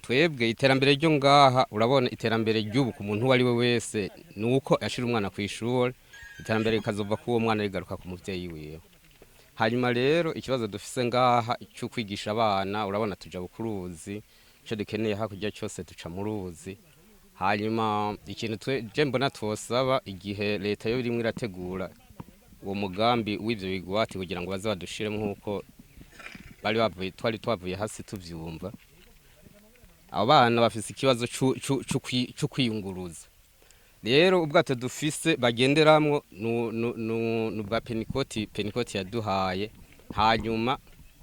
twebwe iterambere ryo ngaha urabona iterambere ry'ubu ku muntu wari we wese nuko ashira umwana ku ishuri iterambere rikazova ku uwo mwana rigaruka ku muvyeyi wiwe hanyuma rero ikibazo dufise ngaha cyo kwigisha abana urabona tuja bukuruzi cyo dukeneye hakurya cyose tuca mu ruzi hanyuma ikintu je mbona twosaba igihe leta yo rimwe irategura uwo mugambi w'ivyo bigwati kugira ngo baze badushire nkuko bari bavuye twavuye hasi tuvyumva abana bafise ikibazo cyo kwiyunguruza rero ubwato dufise bagenderamwo n'ubwa penikoti yaduhaye hanyuma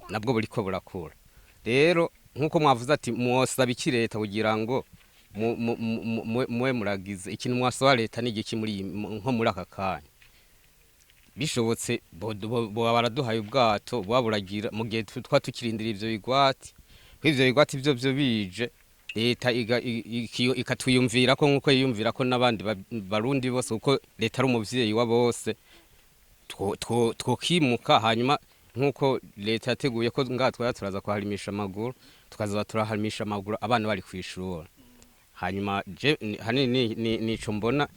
nabwo buriko burakura rero nkuko mwavuze ati mwosaba iki leta kugira ngo mwe muragize ikintu mwasaba leta n'igiki muri nko muri aka kanya bishobotse bo baraduhaye ubwato bwaburagira mu gihe tukirindira ivyo bigwati kw'ivyo bigwati byo bije leta ikatwiyumvira ko nkuko yiyumvira ko nabandi barundi bose uko leta ari umuvyeyi wa bose twokimuka hanyuma nkuko leta yateguye ko ngatwa turaza kwaharimisha amaguru tukaza turaharimisha amaguru abana bari kwishura hanyuma hanini nico mbona